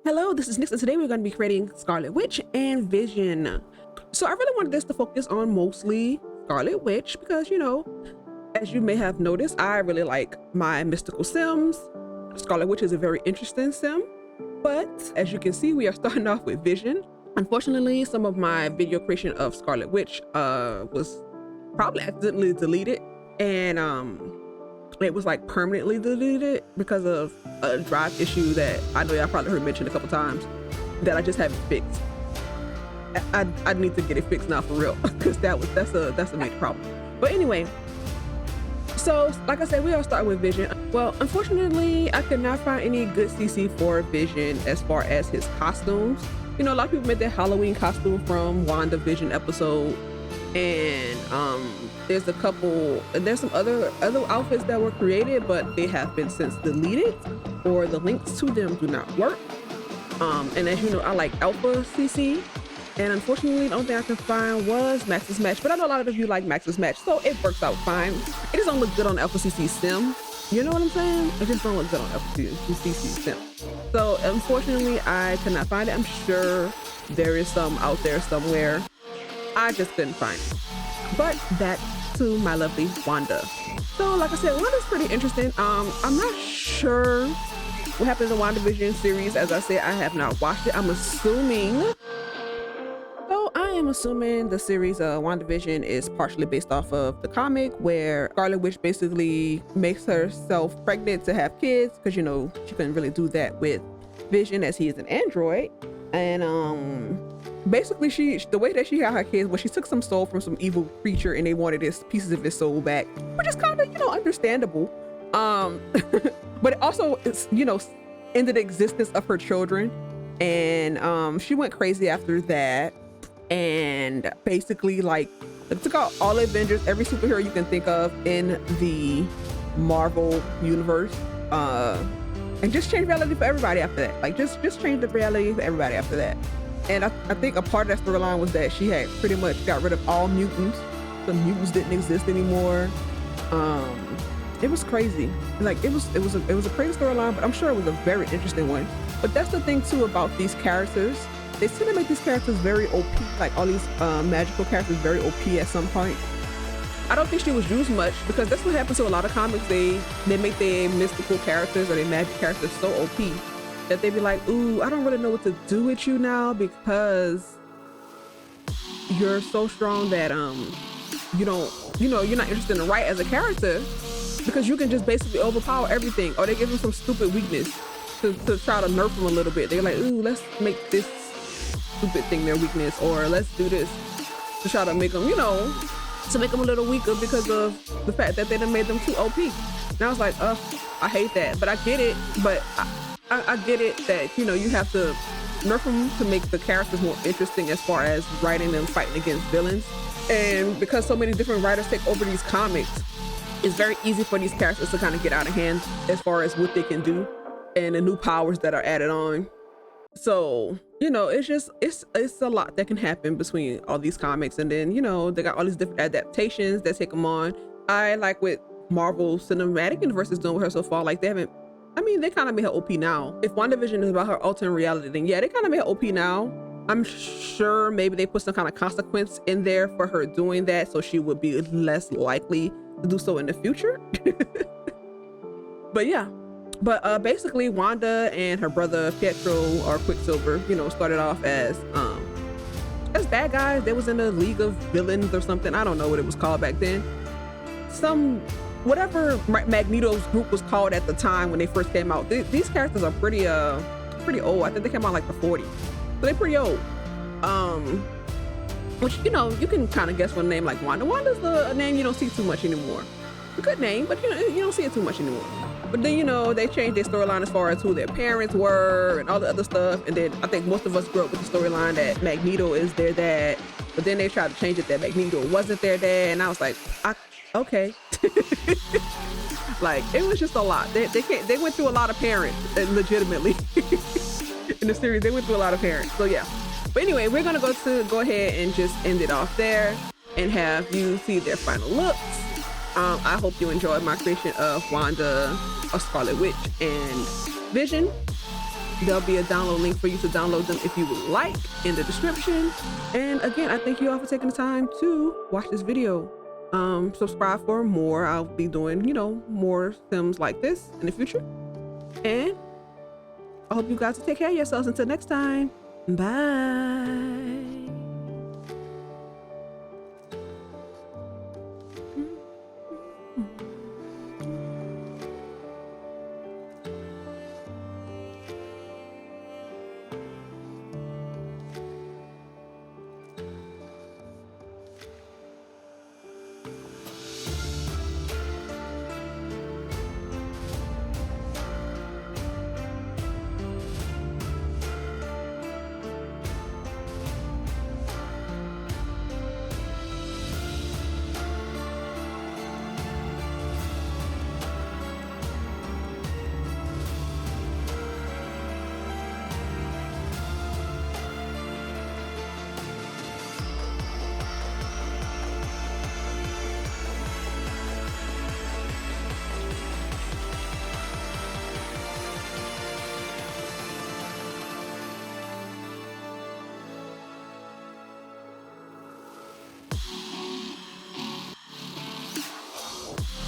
Hello, this is Nix, and today we're going to be creating Scarlet Witch and Vision. So I really wanted this to focus on mostly Scarlet Witch because, as you may have noticed, I really like my mystical sims. Scarlet Witch is a very interesting sim, but as you can see, we are starting off with Vision. Unfortunately, some of my video creation of Scarlet Witch was probably accidentally deleted, and it was like permanently deleted because of a drive issue that I know y'all probably heard mentioned a couple times that I just haven't fixed. I need to get it fixed now for real because that's a major problem. But anyway, so like I said, we all start with Vision. Well, unfortunately, I could not find any good CC for Vision as far as his costumes. A lot of people made their Halloween costume from Wanda Vision episode, and there's some other outfits that were created, but they have been since deleted or the links to them do not work. And as you know, I like Alpha CC, and unfortunately the only thing I could find was Max's Match, but I know a lot of you like Max's Match, so it works out fine. It just don't look good on Alpha CC sim. You know what I'm saying? It just don't look good on Alpha CC sim. So unfortunately I could not find it. I'm sure there is some out there somewhere. I just couldn't find it. But back to my lovely Wanda. So like I said, Wanda's pretty interesting. I'm not sure what happened in the WandaVision series. As I said, I have not watched it. I'm assuming the series WandaVision is partially based off of the comic where Scarlet Witch basically makes herself pregnant to have kids because she couldn't really do that with Vision as he is an android. And basically the way that she had her kids was she took some soul from some evil creature and they wanted pieces of his soul back, which is kind of understandable. But it also ended the existence of her children, and she went crazy after that, and basically took out all Avengers, every superhero you can think of in the Marvel universe, and just changed reality for everybody after that. Just changed the reality for everybody after that. And I think a part of that storyline was that she had pretty much got rid of all mutants. The mutants didn't exist anymore. It was crazy. It was a crazy storyline, but I'm sure it was a very interesting one. But that's the thing too about these characters. They tend to make these characters very OP, like all these magical characters very OP at some point. I don't think she was used much because that's what happens to a lot of comics. They make their mystical characters or their magic characters so OP that they be like, ooh, I don't really know what to do with you now because you're so strong that you're not interested in write as a character because you can just basically overpower everything. Or they give them some stupid weakness to try to nerf them a little bit. They're like, ooh, let's make this stupid thing their weakness, or let's do this to try to make them, to make them a little weaker because of the fact that they done made them too OP. And I was like, I hate that, but I get it. But I get it that, you have to nerf them to make the characters more interesting as far as writing them fighting against villains. And because so many different writers take over these comics, it's very easy for these characters to kind of get out of hand as far as what they can do and the new powers that are added on. So, it's a lot that can happen between all these comics. And then, they got all these different adaptations that take them on. I like what Marvel Cinematic Universe is doing with her so far. They kind of made her OP now. If WandaVision is about her alternate reality, then yeah, they kind of made her OP now. I'm sure maybe they put some kind of consequence in there for her doing that, so she would be less likely to do so in the future. But yeah. But basically Wanda and her brother Pietro or Quicksilver, started off as bad guys. They was in a league of villains or something. I don't know what it was called back then. Whatever Magneto's group was called at the time when they first came out. These characters are pretty old. I think they came out like the 40s. So they're pretty old. Which, you can kind of guess what a name like Wanda. Wanda's a name you don't see too much anymore. A good name, but you don't see it too much anymore. But then, they changed their storyline as far as who their parents were and all the other stuff. And then I think most of us grew up with the storyline that Magneto is their dad. But then they tried to change it that Magneto wasn't their dad. And I was like, okay. It was just a lot. They went through a lot of parents, legitimately. In the series, they went through a lot of parents. So yeah. But anyway, we're gonna go ahead and just end it off there and have you see their final looks. I hope you enjoyed my creation of Wanda, or Scarlet Witch, and Vision. There'll be a download link for you to download them if you would like in the description. And again, I thank you all for taking the time to watch this video. Subscribe for more. I'll be doing, you know, more Sims like this in the future. And I hope you guys take care of yourselves until next time. Bye.